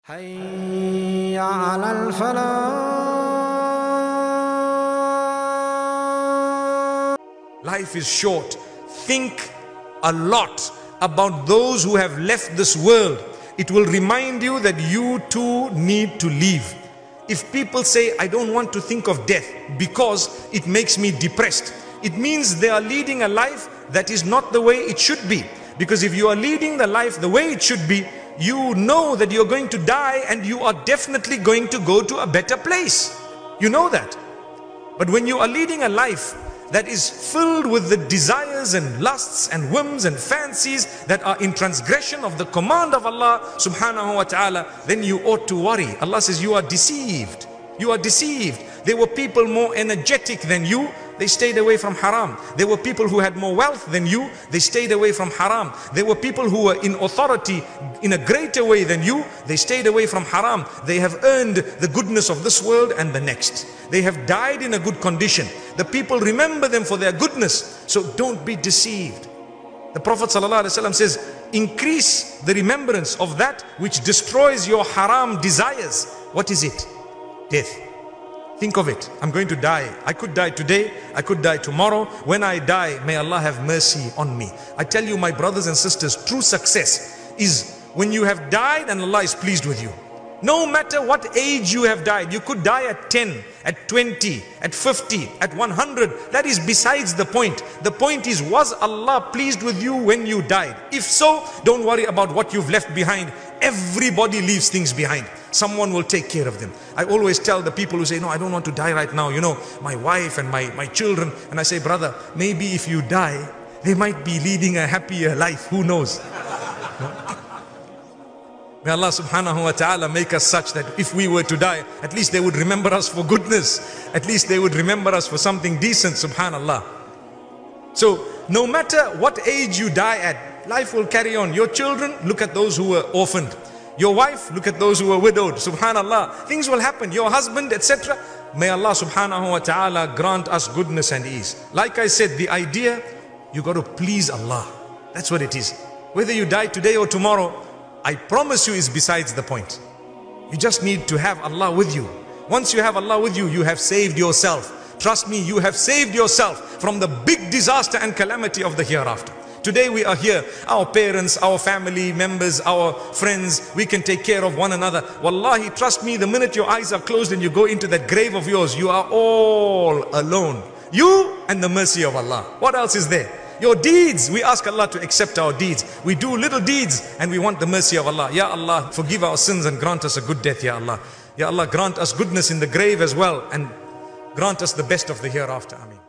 حي على الفلاح. Life is short. Think a lot about those who have left this world. It will remind you that you too need to leave. If people say, I don't want to think of death because it makes me depressed, it means they are leading a life that is not the way it should be. Because if you are leading the life the way it should be, you know that you're going to die and you are definitely going to go to a better place. You know that. But when you are leading a life that is filled with the desires and lusts and whims and fancies that are in transgression of the command of Allah subhanahu wa ta'ala, then you ought to worry. Allah says you are deceived. You are deceived. There were people more energetic than you. They stayed away from haram. There were people who had more wealth than you. They stayed away from haram. There were people who were in authority in a greater way than you. They stayed away from haram. They have earned the goodness of this world and the next. They have died in a good condition. The people remember them for their goodness. So don't be deceived. The Prophet ﷺ says, increase the remembrance of that which destroys your haram desires. What is it? Death. Think of it. I'm going to die. I could die today. I could die tomorrow. When I die, may Allah have mercy on me. I tell you, my brothers and sisters, true success is when you have died and Allah is pleased with you. No matter what age you have died, you could die at 10, at 20, at 50, at 100. That is besides the point. The point is, was Allah pleased with you when you died? If so, don't worry about what you've left behind. Everybody leaves things behind. Someone will take care of them. I always tell the people who say, no, I don't want to die right now. You know, my wife and my children. And I say, brother, maybe if you die, they might be leading a happier life. Who knows? May Allah subhanahu wa ta'ala make us such that if we were to die, at least they would remember us for goodness. At least they would remember us for something decent, subhanallah. So, no matter what age you die at, life will carry on. Your children, look at those who were orphaned. Your wife, look at those who were widowed. Subhanallah. Things will happen. Your husband, etc. May Allah subhanahu wa ta'ala grant us goodness and ease. Like I said, the idea, you got to please Allah. That's what it is. Whether you die today or tomorrow, I promise you is besides the point. You just need to have Allah with you. Once you have Allah with you, you have saved yourself. Trust me, you have saved yourself from the big disaster and calamity of the hereafter. Today we are here, our parents, our family members, our friends, we can take care of one another. Wallahi, trust me, the minute your eyes are closed and you go into that grave of yours, you are all alone. You and the mercy of Allah. What else is there? Your deeds, we ask Allah to accept our deeds. We do little deeds and we want the mercy of Allah. Ya Allah, forgive our sins and grant us a good death, Ya Allah. Ya Allah, grant us goodness in the grave as well and grant us the best of the hereafter. Ameen.